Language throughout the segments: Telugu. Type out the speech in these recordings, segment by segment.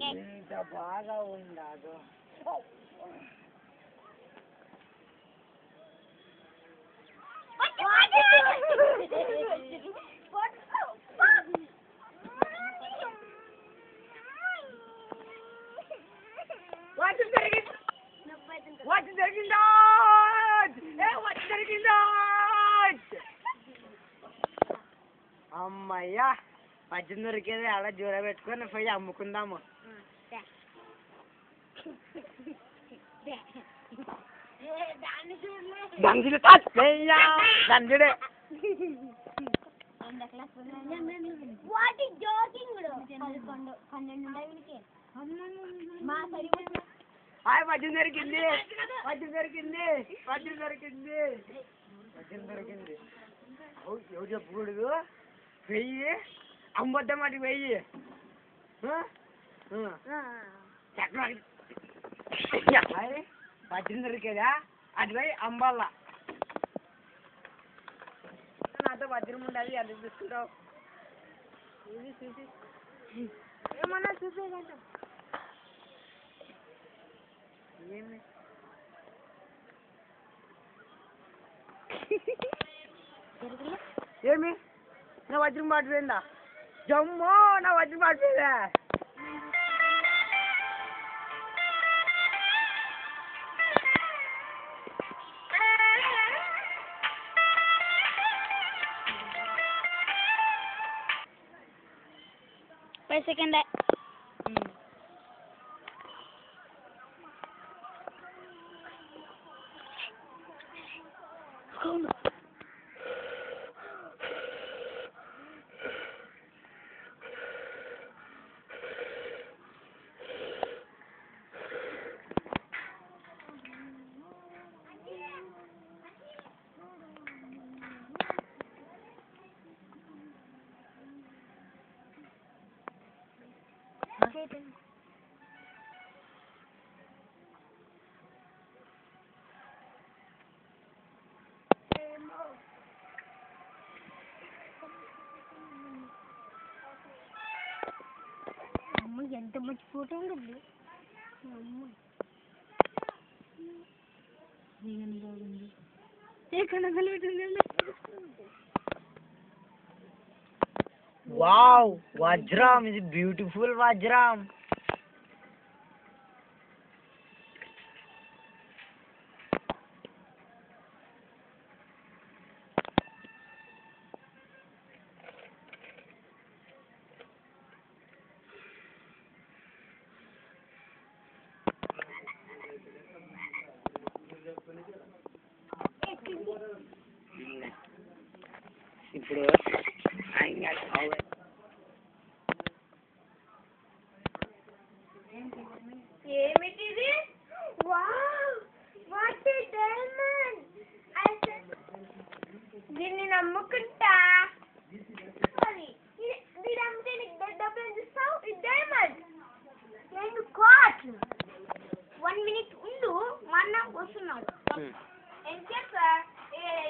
ఇంత బాగా ఉండదు. అమ్మయ్యా మధ్య దొరికేది అలా జూర పెట్టుకొని పోయి అమ్ముకుందాము. మధ్య దొరికింది మధ్య దొరికింది మధ్య దొరికింది మధ్య దొరికింది. ఎవరు చెప్పకూడదు. వెయ్యి అమ్మొద్దాం అటు వెయ్యి మధ్య దొరికేదా అటు పోయి అంబాల నాతో వజ్రం ఉండాలి. ఎందుకు తీసుకుంటావు? చూసి ఏమన్నా చూసేదంట ఏమి ఏమి నా వజ్రం పడిపోయిందా? జమ్మో నా వజ్రం పడిపోయిందా? సెకండ్ అమ్మ ఎంత మంచి ఫోటో ఉంది. వావ్ వజ్రం, ఇది బ్యూటిఫుల్ వజ్రం. ఇప్పుడు ఏమిటిది? Wow what a diamond. దీన్ని నమ్ముకుంటా. దీని అమ్మితే నీకు డబ్బులు ఎంత ఇస్తావు? ఇది డైమండ్. నేను కాట్ 1 minute ఉండు, మా అన్న వస్తున్నాడు. ఏం చేస్తా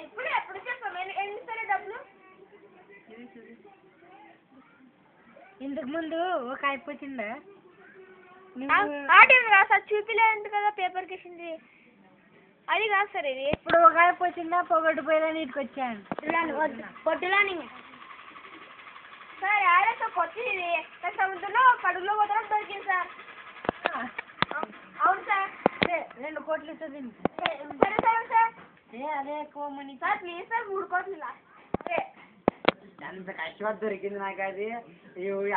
ఇప్పుడు ఎప్పుడు చేస్తాం? ఎన్ని సరే డబ్బులు? ఇంతకు ముందు ఒక అయిపోతుందా? ఆటేం రాసా చూపిలేదు కదా పేపర్ కిసింది. అది కాదు సార్, ఇది ఇప్పుడు ఒక అయిపోతుందా? పొగట్టుపోయేదా నీటికి వచ్చాను పొట్టులాని సార్. ఆడతో కొట్టింది సముద్రంలో కడుగులో పోతాం దొరికింది సార్. అవును సార్. 2 కోట్లు ఇస్తుంది. సరే సార్ సార్. అదే ఎక్కువ మనీ సార్. ప్లీజ్ సార్ 3 కోట్లు ఇలా. ఎంత కష్టపడి దొరికింది నాకు అది.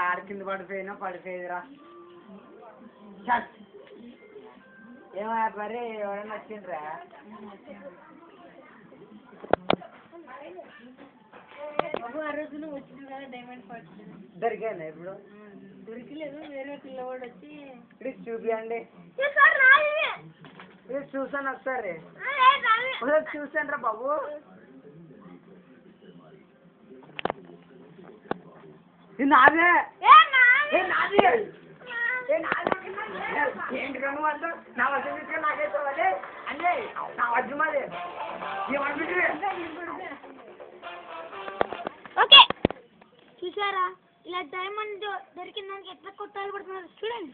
ఆడ కింద పడిపోయేదిరా. ఏమయ్యా మరి ఎవరైనా వచ్చిండ్రా? ఆ రోజున వచ్చింది కదా డైమండ్ పార్ట్స్ దొరికాను ఇప్పుడు దొరికలేదు వేరే పిల్లవాడు వచ్చి ప్లీజ్ చూపియండి సార్ నాది ప్లీజ్ చూసాను ఒకసారి నాది ఒకసారి చూసాను రా బాబు ఇది నాదే ఏ నాది ఏ నాది ఏ నాది ఏంటి రెండు వాళ్ళు నా వద్ద తీసుకొని నాకైతే వాళ్ళే అన్నీ నా వద్ద మాది ఏమనుకుంటే ఓకే చూసారా ఇలా డైమండ్ దొరికిన దానికి ఎట్లా కొట్టాలి పడుతున్నారు చూడండి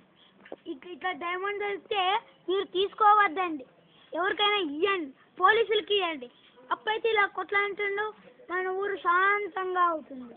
ఇట్లా డైమండ్ దొరికితే మీరు తీసుకోవద్దండి ఎవరికైనా ఇవ్వండి పోలీసులకి ఇవ్వండి అప్పుడైతే ఇలా కొట్లాంటుండు మన ఊరు శాంతంగా అవుతుంది